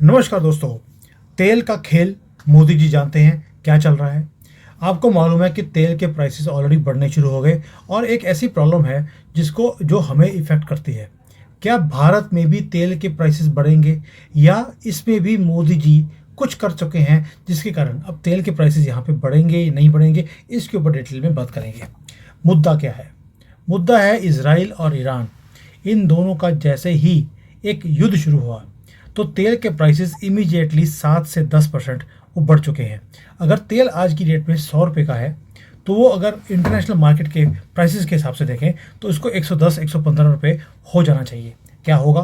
नमस्कार दोस्तों। तेल का खेल मोदी जी जानते हैं क्या चल रहा है। आपको मालूम है कि तेल के प्राइसेस ऑलरेडी बढ़ने शुरू हो गए और एक ऐसी प्रॉब्लम है जिसको जो हमें इफ़ेक्ट करती है। क्या भारत में भी तेल के प्राइसेस बढ़ेंगे या इसमें भी मोदी जी कुछ कर चुके हैं जिसके कारण अब तेल के प्राइसेस यहाँ पे बढ़ेंगे या नहीं बढ़ेंगे, इसके ऊपर डिटेल में बात करेंगे। मुद्दा क्या है? मुद्दा है इजराइल और ईरान। इन दोनों का जैसे ही एक युद्ध शुरू हुआ तो तेल के प्राइसेस इमीडिएटली 7 से 10% वो बढ़ चुके हैं। अगर तेल आज की डेट में 100 रुपये का है तो वो अगर इंटरनेशनल मार्केट के प्राइसेस के हिसाब से देखें तो इसको 110 115 रुपये हो जाना चाहिए। क्या होगा?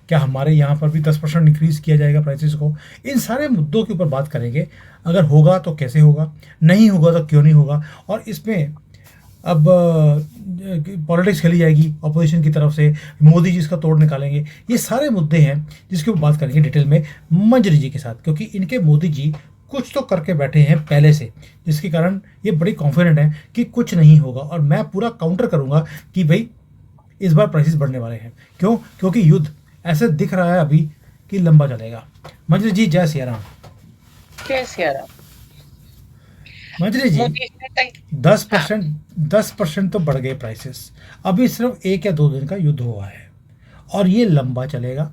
क्या हमारे यहाँ पर भी 10% इंक्रीज़ किया जाएगा प्राइसेस को? इन सारे मुद्दों के ऊपर बात करेंगे। अगर होगा तो कैसे होगा, नहीं होगा तो क्यों नहीं होगा, और इसमें अब पॉलिटिक्स खेली जाएगी अपोजिशन की तरफ से, मोदी जी इसका तोड़ निकालेंगे। ये सारे मुद्दे हैं जिसके ऊपर बात करेंगे डिटेल में मंजरी जी के साथ, क्योंकि इनके मोदी जी कुछ तो करके बैठे हैं पहले से, जिसके कारण ये बड़ी कॉन्फिडेंट है कि कुछ नहीं होगा। और मैं पूरा काउंटर करूंगा कि भाई इस बार प्राइसेस बढ़ने वाले हैं। क्यों? क्योंकि युद्ध ऐसे दिख रहा है अभी कि लंबा चलेगा। मंजरी जी जय सिया राम। जय सिया राम। मंजरी जी, मोदी जी ने कही। दस हाँ। परसेंट 10% तो बढ़ गए प्राइसेस। अभी सिर्फ 1 या 2 दिन का युद्ध हुआ है और ये लंबा चलेगा।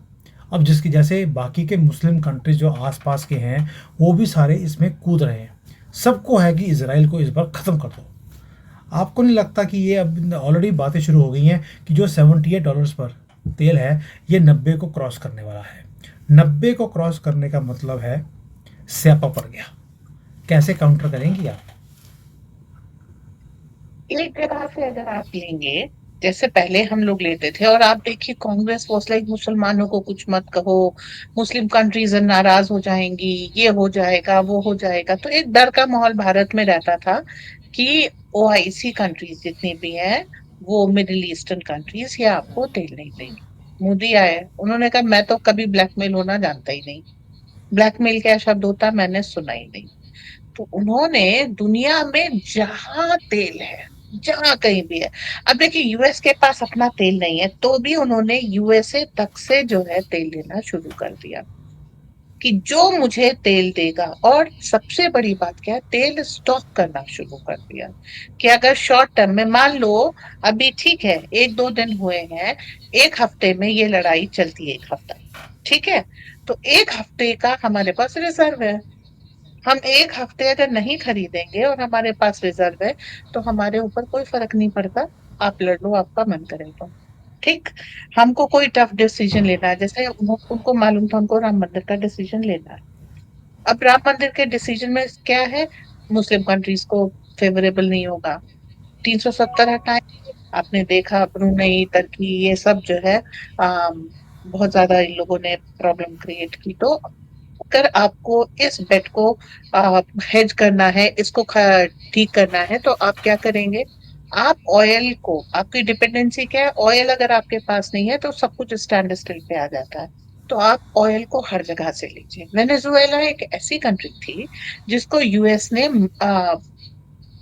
अब जिसकी जैसे बाकी के मुस्लिम कंट्रीज जो आसपास के हैं वो भी सारे इसमें कूद रहे हैं। सबको है कि इसराइल को इस बार ख़त्म कर दो। आपको नहीं लगता कि ये अब ऑलरेडी बातें शुरू हो गई हैं कि जो $78 पर तेल है ये 90 को क्रॉस करने वाला है? 90 को क्रॉस करने का मतलब है स्यापा पड़ गया। कैसे काउंटर करेंगी आप? एक तरह से अगर आप लेंगे, जैसे पहले हम लोग लेते थे, और आप देखिए कांग्रेस वॉज लाइक मुसलमानों को कुछ मत कहो, मुस्लिम कंट्रीज नाराज हो जाएंगी, ये हो जाएगा वो हो जाएगा, तो एक डर का माहौल भारत में रहता था कि ओआईसी कंट्रीज जितनी भी हैं, वो मिडिल ईस्टर्न कंट्रीज, ये आपको तेल नहीं देंगे। मोदी आए, उन्होंने कहा मैं तो कभी ब्लैकमेल होना जानता ही नहीं। ब्लैकमेल क्या शब्द होता मैंने सुना ही नहीं। तो उन्होंने दुनिया में जहां तेल है, जहां कहीं भी है, अब देखिए यूएस के पास अपना तेल नहीं है तो भी उन्होंने यूएसए तक से जो है तेल लेना शुरू कर दिया कि जो मुझे तेल देगा। और सबसे बड़ी बात क्या है, तेल स्टॉक करना शुरू कर दिया कि अगर शॉर्ट टर्म में मान लो, अभी ठीक है 1-2 दिन हुए हैं, एक हफ्ते में ये लड़ाई चलती है, 1 हफ्ता, ठीक है, तो 1 हफ्ते का हमारे पास रिजर्व है। हम 1 हफ्ते अगर नहीं खरीदेंगे और हमारे पास रिजर्व है तो हमारे ऊपर कोई फर्क नहीं पड़ता। आप लड़ लो, आपका मन करे तो। ठीक। हमको कोई टफ डिसीजन लेना है, जैसे उनको मालूम था उनको राम मंदिर का डिसीजन लेना है। अब राम मंदिर के डिसीजन में क्या है, मुस्लिम कंट्रीज को फेवरेबल नहीं होगा, 370 हटाएंगे। आपने देखा ब्रुनेई, तुर्की, ये सब जो है बहुत ज्यादा इन लोगों ने प्रॉब्लम क्रिएट की। तो अगर आपको इस बेट को हेज करना है, इसको ठीक करना है, तो आप क्या करेंगे? आप ऑयल को, आपकी डिपेंडेंसी क्या है, ऑयल अगर आपके पास नहीं है तो सब कुछ स्टैंड स्टिल पे आ जाता है। तो आप ऑयल को हर जगह से लीजिए। वेनेजुएला एक ऐसी कंट्री थी जिसको यूएस ने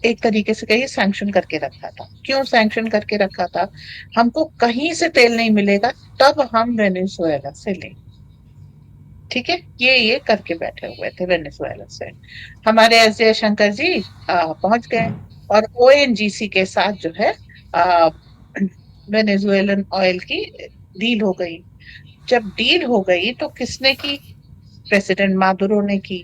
एक तरीके से कहिए सैंक्शन करके रखा था। क्यों सैंक्शन करके रखा था? हमको कहीं से तेल नहीं मिलेगा, तब हम वेनेजुएला से लेंगे। ठीक है, ये करके बैठे हुए थे वेनेजुएला से। हमारे एस जयशंकर जी पहुंच गए और ओएनजीसी के साथ जो है आ, वेनेजुएलन ऑयल की डील हो गई। जब डील हो गई तो किसने की? प्रेसिडेंट मादुरो ने की।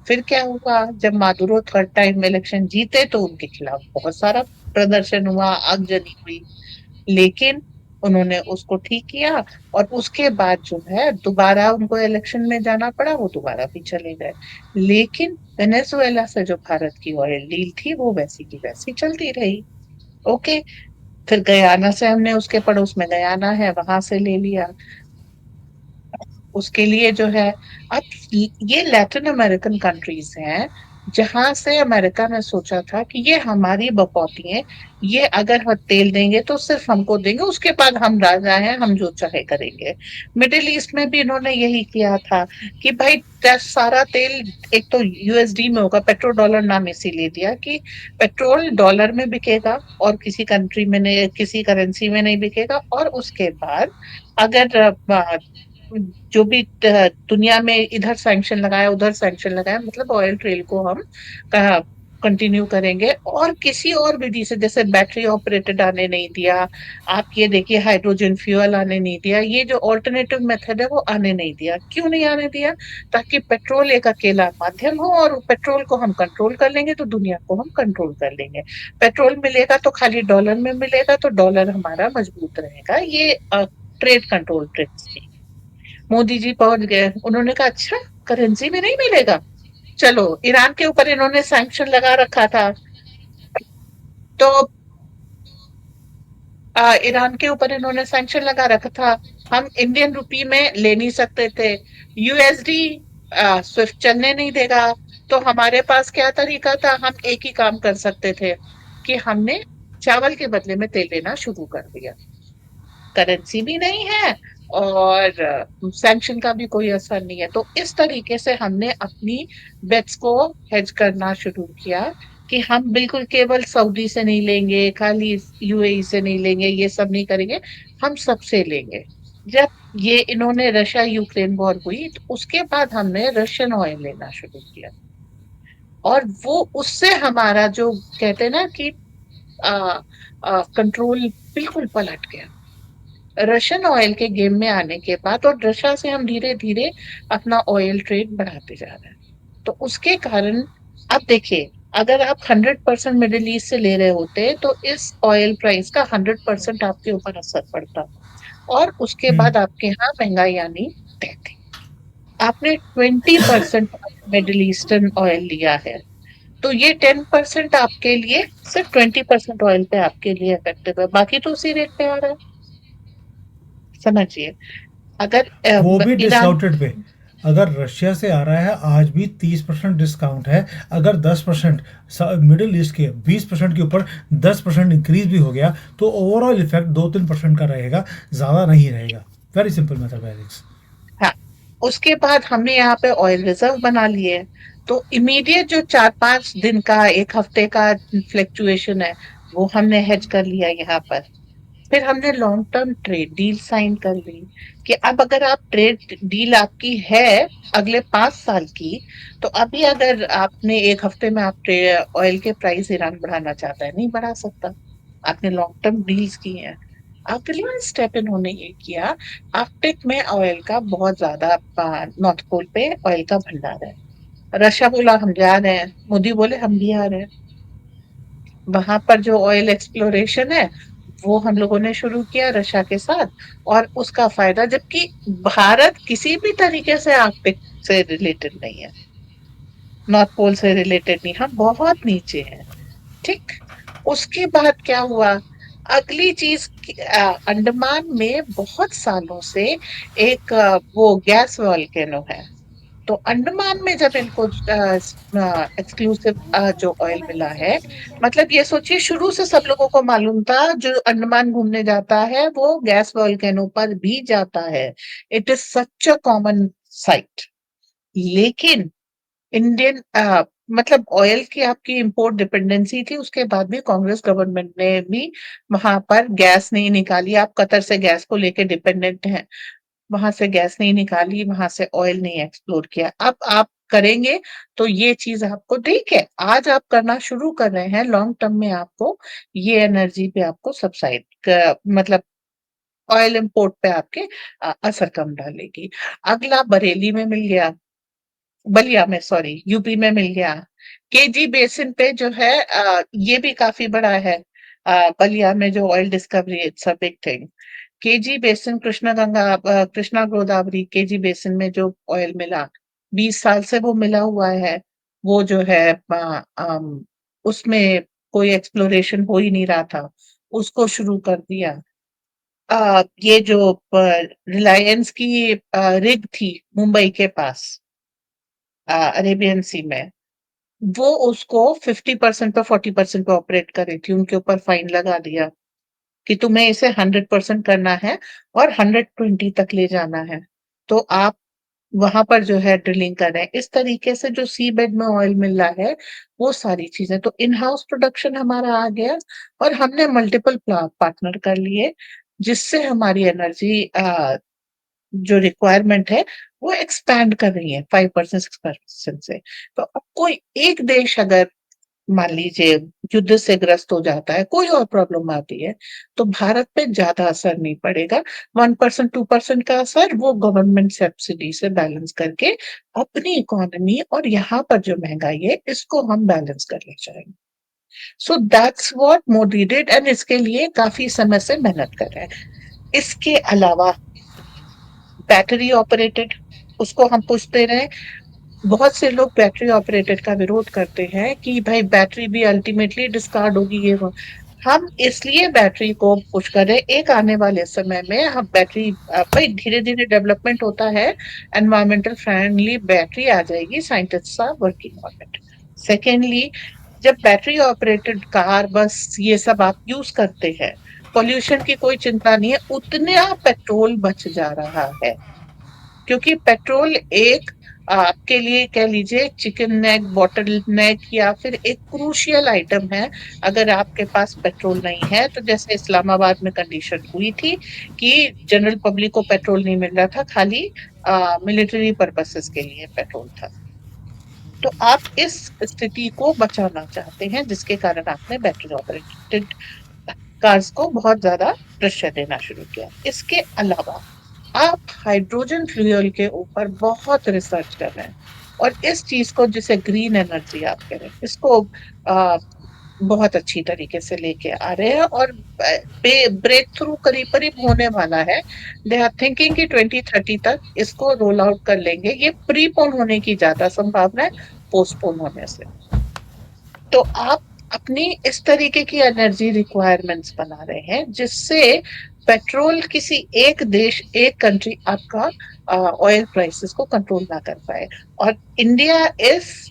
फिर क्या हुआ, जब मादुरो थर्ड टाइम इलेक्शन जीते तो उनके खिलाफ बहुत सारा प्रदर्शन हुआ, आगजनी हुई, लेकिन उन्होंने उसको ठीक किया। और उसके बाद जो है दोबारा उनको इलेक्शन में जाना पड़ा, वो दोबारा भी चले गए। लेकिन वेनेजुएला से जो भारत की ऑयल डील थी वो वैसी की वैसी चलती रही। ओके। फिर गयाना से हमने, उसके पड़ोस में गयाना है, वहां से ले लिया। उसके लिए जो है, अब ये लैटिन अमेरिकन कंट्रीज हैं जहां से अमेरिका ने सोचा था कि ये हमारी बकौती हैं, ये अगर हम तेल देंगे तो सिर्फ हमको देंगे, उसके बाद हम राजा हैं, हम जो चाहे करेंगे। मिडिल ईस्ट में भी इन्होंने यही किया था कि भाई सारा तेल एक तो यूएसडी में होगा, पेट्रोल डॉलर नाम इसीलिए दिया कि पेट्रोल डॉलर में बिकेगा और किसी कंट्री में नहीं, किसी करेंसी में नहीं बिकेगा। और उसके बाद अगर जो भी दुनिया में इधर सैंक्शन लगाया उधर सैंक्शन लगाया, मतलब ऑयल ट्रेल को हम कंटिन्यू करेंगे, और किसी और विधि से, जैसे बैटरी ऑपरेटेड आने नहीं दिया, आप ये देखिए हाइड्रोजन फ्यूल आने नहीं दिया, ये जो ऑल्टरनेटिव मेथड है वो आने नहीं दिया। क्यों नहीं आने दिया? ताकि पेट्रोल एक अकेला माध्यम हो, और पेट्रोल को हम कंट्रोल कर लेंगे तो दुनिया को हम कंट्रोल कर लेंगे। पेट्रोल मिलेगा तो खाली डॉलर में मिलेगा, तो डॉलर हमारा मजबूत रहेगा। ये ट्रेड कंट्रोल ट्रिक्स थी। मोदी जी पहुंच गए, उन्होंने कहा अच्छा, करेंसी में नहीं मिलेगा, चलो ईरान के ऊपर इन्होंने सैंक्शन लगा रखा था, तो ईरान के ऊपर इन्होंने सैंक्शन लगा रखा था, हम इंडियन रुपी में ले नहीं सकते थे, यूएसडी स्विफ्ट चलने नहीं देगा। तो हमारे पास क्या तरीका था? हम एक ही काम कर सकते थे कि हमने चावल के बदले में तेल लेना शुरू कर दिया। करेंसी भी नहीं है और सैंक्शन का भी कोई असर नहीं है, तो इस तरीके से हमने अपनी बेट्स को हेज करना शुरू किया कि हम बिल्कुल केवल सऊदी से नहीं लेंगे, खाली यूएई से नहीं लेंगे, ये सब नहीं करेंगे, हम सबसे लेंगे। जब ये इन्होंने रशिया यूक्रेन वॉर हुई तो उसके बाद हमने रशियन ऑयल लेना शुरू किया, और वो उससे हमारा जो कहते हैं ना कि कंट्रोल बिल्कुल पलट गया रशियन ऑयल के गेम में आने के बाद। और रशिया से हम धीरे धीरे अपना ऑयल ट्रेड बढ़ाते जा रहे हैं। तो उसके कारण अब देखिए, अगर आप 100% मिडिल ईस्ट से ले रहे होते तो इस ऑयल प्राइस का 100% आपके ऊपर असर पड़ता, और उसके हम्म। बाद आपके यहाँ महंगाई आनी तय थी। आपने 20% मिडिल ईस्टर्न ऑयल लिया है, तो ये 10% आपके लिए, सिर्फ 20% ऑयल पे आपके लिए इफेक्टिव है, बाकी तो उसी रेट पे आ रहा है। समझिए, अगर वो भी ईरान, डिस्काउंटेड पे। अगर रशिया से आ रहा है आज भी 30% डिस्काउंट है। अगर 10% मिडिल ईस्ट के 20% के ऊपर 10% इंक्रीज भी हो गया तो ओवरऑल इफेक्ट 2-3% का रहेगा, ज़्यादा नहीं रहेगा। Very simple mathematics. हाँ, उसके बाद हमने यहाँ पे ऑयल रिजर्व बना लिए, तो इमीडिएट जो 4-5 दिन का, एक हफ्ते का फ्लक्चुएशन है, वो हमने हेज कर लिया यहाँ पर। फिर हमने long term trade deal sign कर ली कि अब अगर आप ट्रेड डील आपकी है अगले 5 साल की, तो अभी अगर आपने एक हफ्ते में आप ऑयल के प्राइस ईरान बढ़ाना चाहता है, नहीं बढ़ा सकता, आपने लॉन्ग टर्म डील्स की हैं। अगला स्टेप इन्होंने ये किया, आर्कटिक में ऑयल का बहुत ज्यादा, नॉर्थ पोल पे ऑयल का भंडार है, रशिया बोला हम जा रहे हैं, मोदी बोले हम भी आ रहे हैं। वहां पर जो ऑयल एक्सप्लोरेशन है वो हम लोगों ने शुरू किया रशिया के साथ, और उसका फायदा, जबकि भारत किसी भी तरीके से आर्कटिक से रिलेटेड नहीं है, नॉर्थ पोल से रिलेटेड नहीं, हम बहुत नीचे हैं। ठीक। उसके बाद क्या हुआ? अगली चीज अंडमान में बहुत सालों से एक वो गैस वॉल्केनो है, तो अंडमान में जब इनको एक्सक्लूसिव जो ऑयल मिला है, मतलब ये सोचिए, शुरू से सब लोगों को मालूम था जो अंडमान घूमने जाता है वो गैस वॉल्केनो पर भी जाता है, it is such a common site. लेकिन इंडियन मतलब ऑयल की आपकी इंपोर्ट डिपेंडेंसी थी, उसके बाद भी कांग्रेस गवर्नमेंट ने भी वहां पर गैस नहीं निकाली। आप कतर से गैस को लेके डिपेंडेंट हैं, वहां से गैस नहीं निकाली, वहां से ऑयल नहीं एक्सप्लोर किया। अब आप करेंगे तो ये चीज आपको, ठीक है, आज आप करना शुरू कर रहे हैं, लॉन्ग टर्म में आपको ये एनर्जी पे आपको सब्साइड, मतलब ऑयल इंपोर्ट पे आपके असर कम डालेगी। अगला बरेली में मिल गया, बलिया में, सॉरी, यूपी में मिल गया। केजी बेसिन पे जो है, ये भी काफी बड़ा है, बलिया में जो oil discovery, it's a big thing. KG basin, Krishna Ganga, Krishna Godavari KG basin में जो ऑयल मिला, 20 साल से वो मिला हुआ है। वो जो है उसमें कोई एक्सप्लोरेशन हो ही नहीं रहा था, उसको शुरू कर दिया। ये जो रिलायंस की रिग थी मुंबई के पास, अरेबियन सी में, वो उसको 50% पे 40% पे ऑपरेट कर रही थी, उनके ऊपर फाइन लगा दिया कि तुम्हें इसे 100% करना है और 120 तक ले जाना है। तो आप वहां पर जो है ड्रिलिंग कर रहे हैं, इस तरीके से जो सी बेड में ऑयल मिल रहा है, वो सारी चीजें, तो इन हाउस प्रोडक्शन हमारा आ गया, और हमने मल्टीपल पार्टनर कर लिए, जिससे हमारी एनर्जी जो रिक्वायरमेंट है वो एक्सपैंड कर रही है 5% 6% से। तो अब कोई एक देश अगर मान लीजिए युद्ध से ग्रस्त हो जाता है, कोई और प्रॉब्लम आती है, तो भारत पे ज्यादा असर नहीं पड़ेगा। 1% 2% का असर वो गवर्नमेंट सब्सिडी से बैलेंस करके अपनी इकोनॉमी और यहाँ पर जो महंगाई है इसको हम बैलेंस करना चाहेंगे। So that's what Modi did, and इसके लिए काफी समय से मेहनत कर रहे हैं। इसके अलावा बैटरी ऑपरेटेड, उसको हम पुश दे रहे हैं। बहुत से लोग बैटरी ऑपरेटेड का विरोध करते हैं कि भाई बैटरी भी अल्टीमेटली डिस्कार्ड होगी, ये वो। हम इसलिए बैटरी को पुश कर रहे हैं, एक आने वाले समय में हम बैटरी, भाई धीरे धीरे डेवलपमेंट होता है, एनवायरमेंटल फ्रेंडली बैटरी आ जाएगी, scientist are working on it. Secondly, जब बैटरी ऑपरेटेड कार बस ये सब आप यूज करते हैं, पोल्यूशन की कोई चिंता नहीं है, उतना पेट्रोल बच जा रहा है। क्योंकि पेट्रोल एक आपके लिए कह लीजिए चिकन नेक, बॉटल नेक, या फिर एक क्रूशियल आइटम है। अगर आपके पास पेट्रोल नहीं है, तो जैसे इस्लामाबाद में कंडीशन हुई थी कि जनरल पब्लिक को पेट्रोल नहीं मिल रहा था, खाली मिलिट्री पर्पसेस के लिए पेट्रोल था। तो आप इस स्थिति को बचाना चाहते हैं, जिसके कारण आपने बैटरी ऑपरेटेड कार्स को बहुत ज्यादा प्रेशर देना शुरू किया। इसके अलावा आप हाइड्रोजन फ्यूल के ऊपर बहुत रिसर्च कर रहे हैं, और इस चीज को, जिसे ग्रीन एनर्जी आप कह रहे हैं, इसको आ, बहुत अच्छी तरीके से लेके आ रहे हैं, और ब्रेक थ्रू करीब करीब होने वाला है। दे आर थिंकिंग कि 2030 तक इसको रोल आउट कर लेंगे। ये प्रीपोन होने की ज्यादा संभावना है पोस्टपोन होने से। तो आप अपनी इस तरीके की एनर्जी रिक्वायरमेंट्स बना रहे हैं, जिससे पेट्रोल किसी एक देश, एक कंट्री आपका ऑयल प्राइसेस को कंट्रोल ना कर पाए। और इंडिया इस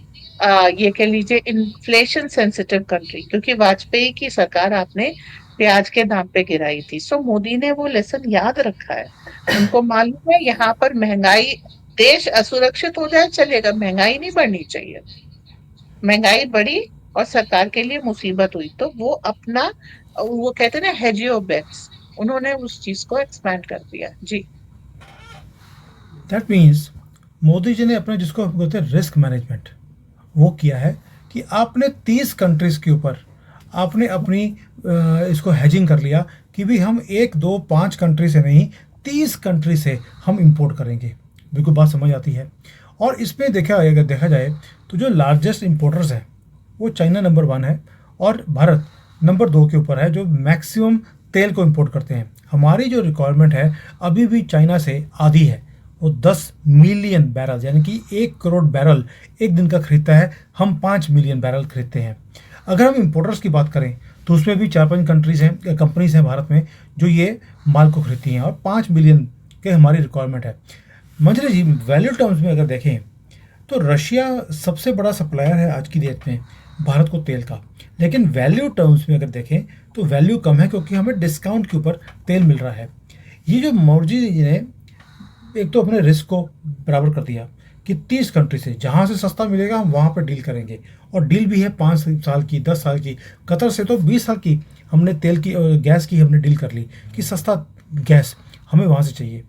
ये कह लीजिए इन्फ्लेशन सेंसिटिव कंट्री, क्योंकि वाजपेयी की सरकार आपने प्याज के दाम पे गिराई थी, सो मोदी ने वो लेसन याद रखा है। उनको मालूम है यहाँ पर महंगाई, देश असुरक्षित हो जाए चलेगा, महंगाई नहीं बढ़नी चाहिए। महंगाई बढ़ी और सरकार के लिए मुसीबत हुई, तो वो अपना, वो कहते हैं ना, हेज योर बेट्स, उन्होंने उस चीज को एक्सपैंड कर दिया। जी। दैट मीन्स मोदी जी ने अपना, जिसको हम कहते हैं रिस्क मैनेजमेंट, वो किया है कि आपने 30 कंट्रीज़ के ऊपर आपने अपनी इसको हैजिंग कर लिया कि भी हम एक दो पाँच कंट्री से नहीं, 30 कंट्री से हम इंपोर्ट करेंगे। बिल्कुल बात समझ आती है। और इसमें अगर देखा जाए तो जो लार्जेस्ट इंपोर्टर्स हैं वो चाइना नंबर 1 है, और भारत नंबर 2 के ऊपर है, जो मैक्सिमम तेल को इंपोर्ट करते हैं। हमारी जो रिक्वायरमेंट है अभी भी चाइना से आधी है। वो 10 मिलियन बैरल, यानी कि 1 करोड़ बैरल एक दिन का खरीदता है, हम 5 मिलियन बैरल खरीदते हैं। अगर हम इंपोर्टर्स की बात करें तो उसमें भी 4-5 कंट्रीज़ हैं, कंपनीज़ हैं भारत में जो ये माल को खरीदती हैं, और 5 मिलियन के हमारी रिक्वायरमेंट है। मंजरी जी, वैल्यू टर्म्स में अगर देखें तो रशिया सबसे बड़ा सप्लायर है आज की डेट में भारत को तेल का, लेकिन वैल्यू टर्म्स में अगर देखें तो वैल्यू कम है, क्योंकि हमें डिस्काउंट के ऊपर तेल मिल रहा है। ये जो मोदी जी ने एक तो अपने रिस्क को बराबर कर दिया कि 30 कंट्री से जहाँ से सस्ता मिलेगा हम वहाँ पर डील करेंगे, और डील भी है 5 साल की, 10 साल की। कतर से तो 20 साल की हमने तेल की गैस की हमने डील कर ली कि सस्ता गैस हमें वहाँ से चाहिए।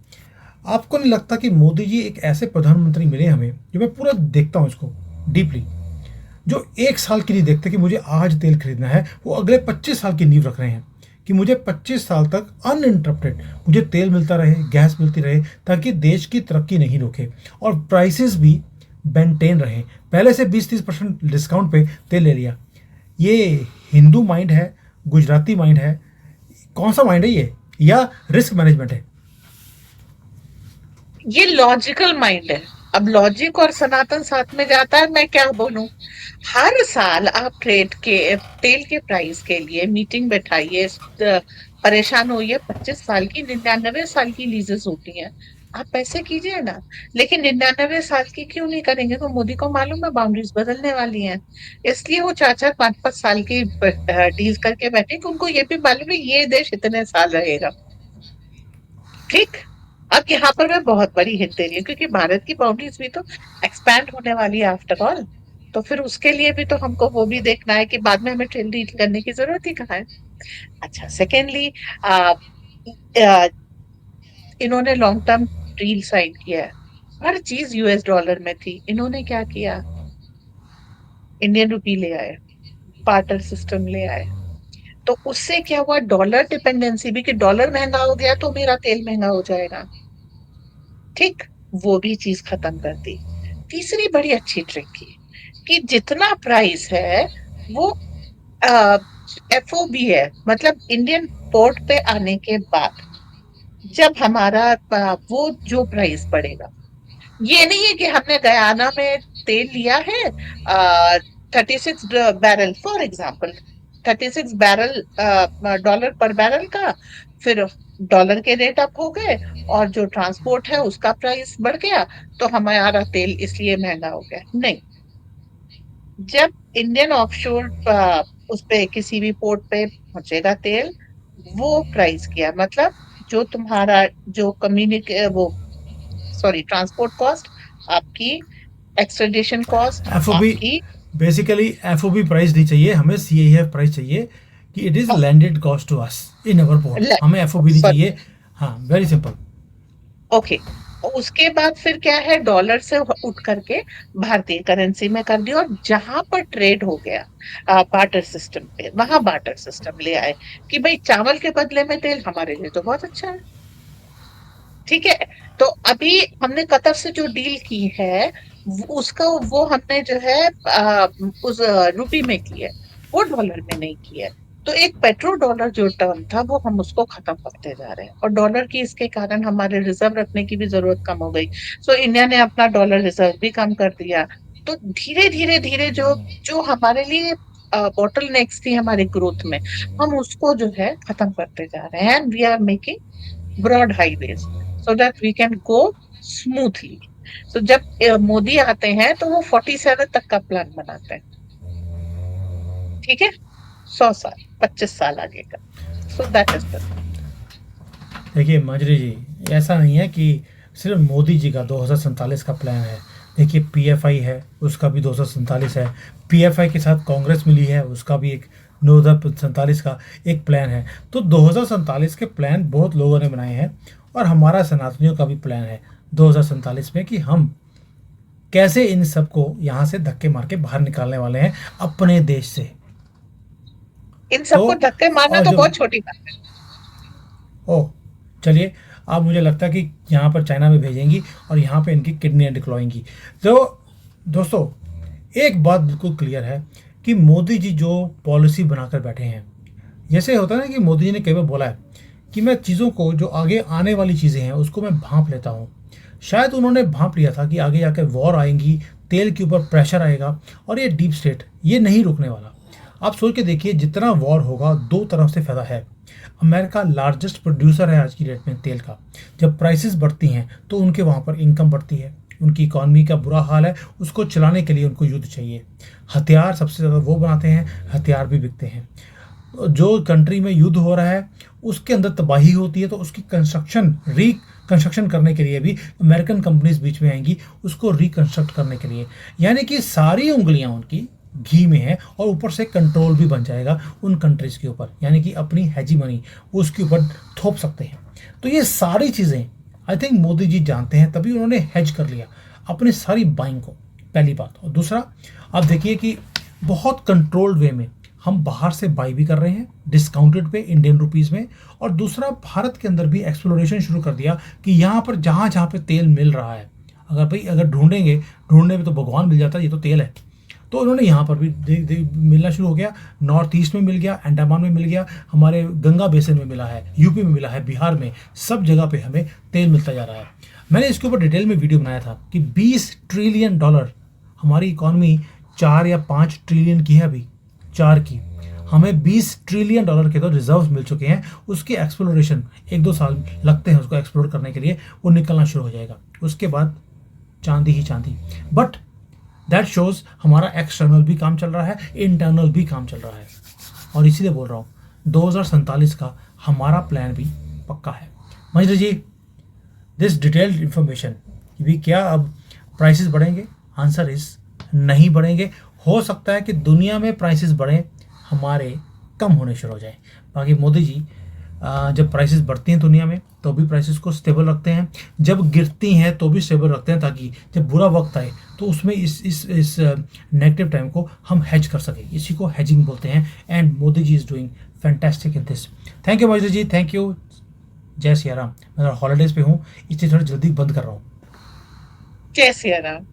आपको नहीं लगता कि मोदी जी एक ऐसे प्रधानमंत्री मिले हमें, जो मैं पूरा देखता हूँ इसको डीपली, जो 1 साल की नहीं देखते कि मुझे आज तेल खरीदना है, वो अगले 25 साल की नींव रख रहे हैं कि मुझे 25 साल तक अनइंटरप्टेड मुझे तेल मिलता रहे, गैस मिलती रहे, ताकि देश की तरक्की नहीं रुके और प्राइसेस भी मेंटेन रहें। पहले से 20-30% डिस्काउंट पे तेल ले लिया। ये हिंदू माइंड है, गुजराती माइंड है, कौन सा माइंड है ये, या रिस्क मैनेजमेंट है? ये लॉजिकल माइंड है। अब लॉजिक और सनातन साथ में जाता है, मैं क्या बोलूं। हर साल आप ट्रेड के तेल के प्राइस के लिए मीटिंग बैठाइए, परेशान होइए। 25 साल की, 99 साल की लीजेस होती हैं, आप पैसे कीजिए ना। लेकिन 99 साल की क्यों नहीं करेंगे, तो मोदी को मालूम है बाउंड्रीज बदलने वाली हैं, इसलिए वो 4-4 5-5 साल की डील करके बैठे, कि उनको ये भी मालूम है ये देश इतने साल रहेगा। ठीक। अब यहाँ पर मैं बहुत बड़ी हिट दे रही हूँ, क्योंकि भारत की बाउंड्रीज भी तो एक्सपैंड होने वाली है आफ्टर ऑल। तो फिर उसके लिए भी तो हमको वो भी देखना है कि बाद में हमें ट्रेड डील करने की जरूरत ही कहाँ है। अच्छा, सेकेंडली, इन्होंने लॉन्ग टर्म डील साइन किया है, हर चीज यूएस डॉलर में थी। इन्होंने क्या किया, इंडियन रुपी ले आए, बार्टर सिस्टम ले आए। तो उससे क्या हुआ, डॉलर डिपेंडेंसी भी, कि डॉलर महंगा हो गया तो मेरा तेल महंगा हो जाएगा। ठीक, वो भी चीज खत्म कर दी। तीसरी बड़ी अच्छी ट्रिक की कि जितना प्राइस है वो एफओबी है, मतलब इंडियन पोर्ट पे आने के बाद जब हमारा वो जो प्राइस पड़ेगा। ये नहीं है कि हमने गयाना में तेल लिया है 36 barrel for example, 36 barrel dollar पर बैरल का, फिर डॉलर के रेट अप हो गए और जो ट्रांसपोर्ट है उसका प्राइस बढ़ गया, तो हमारा तेल इसलिए महंगा हो गया। नहीं, जब इंडियन ऑफशोर उस पे किसी भी पोर्ट पे पहुंचेगा तेल, वो प्राइस किया, मतलब जो तुम्हारा जो कम्युनिके वो सॉरी ट्रांसपोर्ट कॉस्ट आपकी, एक्सट्रेडिशन कॉस्ट एफओबी, आपकी, बेसिकली एफओबी प्राइस नहीं चाहिए हमें, सीआईएफ प्राइस चाहिए कि it is landed cost to us in our port, हमें एफओबी नहीं सॉरी, चाहिए। हाँ, वेरी सिंपल। ओके। उसके बाद फिर क्या है, डॉलर से उठ करके भारतीय करेंसी में कर दिया, और जहां पर ट्रेड हो गया बार्टर सिस्टम पे, वहां बार्टर सिस्टम ले आए कि भाई चावल के बदले में तेल, हमारे लिए तो बहुत अच्छा है। ठीक है, तो अभी हमने कतर से जो डील की है उसका वो हमने जो है उस रुपी में की है, वो डॉलर में नहीं की है। तो एक पेट्रो डॉलर जो टर्म था वो हम उसको खत्म करते जा रहे हैं, और डॉलर की इसके कारण हमारे रिजर्व रखने की भी जरूरत कम हो गई। सो इंडिया ने अपना डॉलर रिजर्व भी कम कर दिया। तो धीरे धीरे धीरे जो जो हमारे लिए बॉटल नेक्स थी हमारी ग्रोथ में, हम उसको जो है खत्म करते जा रहे हैं, and we are making broad highways so that we can go smoothly. तो जब मोदी आते हैं तो वो 47 तक का प्लान बनाते हैं। ठीक है, 100 साल, 25 साल आगे का। So that is the. देखिए मंजरी जी, ऐसा नहीं है कि सिर्फ मोदी जी का 2047 का प्लान है। देखिए पीएफआई है, उसका भी 2047 है। पीएफआई के साथ कांग्रेस मिली है, उसका भी एक 2047 का एक प्लान है। तो 2047 के प्लान बहुत लोगों ने बनाए हैं, और हमारा सनातनियों का भी प्लान है 2047 में कि हम कैसे इन सबको यहाँ से धक्के मार के बाहर निकालने वाले हैं अपने देश से। इन तो सबको धक्के मारना और तो जो, बहुत छोटी बात है। ओह, चलिए, अब मुझे लगता है कि यहाँ पर चाइना में भेजेंगी और यहाँ पे इनकी किडनियाँ निकलवाएंगी। तो दोस्तों, एक बात बिल्कुल क्लियर है कि मोदी जी जो पॉलिसी बनाकर बैठे हैं, जैसे होता है ना कि मोदी जी ने कई बार बोला है कि मैं चीज़ों को, जो आगे आने वाली चीज़ें हैं उसको मैं भांप लेता हूँ। शायद उन्होंने भांप लिया था कि आगे जाकर वॉर आएंगी, तेल के ऊपर प्रेशर आएगा, और ये डीप स्टेट ये नहीं रुकने वाला। आप सोच के देखिए, जितना वॉर होगा दो तरफ से फायदा है। अमेरिका लार्जेस्ट प्रोड्यूसर है आज की डेट में तेल का। जब प्राइसेस बढ़ती हैं तो उनके वहाँ पर इनकम बढ़ती है, उनकी इकॉनमी का बुरा हाल है, उसको चलाने के लिए उनको युद्ध चाहिए। हथियार सबसे ज़्यादा वो बनाते हैं, हथियार भी बिकते हैं। जो कंट्री में युद्ध हो रहा है उसके अंदर तबाही होती है, तो उसकी रिकंस्ट्रक्शन करने के लिए भी अमेरिकन कंपनीज बीच में आएंगी, उसको रिकंस्ट्रक्ट करने के लिए। यानी कि सारी उंगलियां उनकी घी में है, और ऊपर से कंट्रोल भी बन जाएगा उन कंट्रीज के ऊपर, यानी कि अपनी हेजीमनी वो उसके ऊपर थोप सकते हैं। तो ये सारी चीज़ें आई थिंक मोदी जी जानते हैं, तभी उन्होंने हेज कर लिया अपनी सारी बाइंग को, पहली बात। और दूसरा, आप देखिए कि बहुत कंट्रोल्ड वे में हम बाहर से बाई भी कर रहे हैं डिस्काउंटेड पे इंडियन रुपीज़ में। और दूसरा, भारत के अंदर भी एक्सप्लोरेशन शुरू कर दिया कि यहाँ पर जहाँ जहाँ पे तेल मिल रहा है, अगर ढूंढने में तो भगवान मिल जाता है, ये तो तेल है। तो उन्होंने यहाँ पर भी मिलना शुरू हो गया। नॉर्थ ईस्ट में मिल गया, अंडमान में मिल गया, हमारे गंगा बेसिन में मिला है, यूपी में मिला है, बिहार में, सब जगह पे हमें तेल मिलता जा रहा है। मैंने इसके ऊपर डिटेल में वीडियो बनाया था कि 20 ट्रिलियन डॉलर, हमारी इकॉनमी 4 या 5 ट्रिलियन की है अभी, 4 की। हमें 20 ट्रिलियन डॉलर के तो रिजर्व मिल चुके हैं। उसके एक्सप्लोरेशन 1-2 साल लगते हैं उसको एक्सप्लोर करने के लिए, वो निकलना शुरू हो जाएगा। उसके बाद चांदी ही चांदी। बट दैट शोज हमारा एक्सटर्नल भी काम चल रहा है, इंटरनल भी काम चल रहा है। और इसीलिए बोल रहा हूँ 2047 का हमारा प्लान भी पक्का है। मंजरी जी, दिस डिटेल्ड इंफॉर्मेशन भी, क्या अब प्राइसेस बढ़ेंगे? आंसर इज नहीं बढ़ेंगे। हो सकता है कि दुनिया में प्राइसेस बढ़ें, हमारे कम होने शुरू हो जाए। बाकी मोदी जी जब प्राइसेस बढ़ती हैं दुनिया में, तो तो भी प्राइसेस को स्टेबल रखते हैं, जब गिरती हैं तो भी स्टेबल रखते हैं, ताकि जब बुरा वक्त आए तो उसमें इस नेगेटिव टाइम को हम हेज कर सकें। इसी को हेजिंग बोलते हैं, and Modi ji is doing fantastic in this. Thank you मजदूर जी, थैंक यू। जय सिया राम। मैं हॉलीडेज़ पे हूँ, इसलिए थोड़ा जल्दी बंद कर रहा हूँ। जय सिया राम।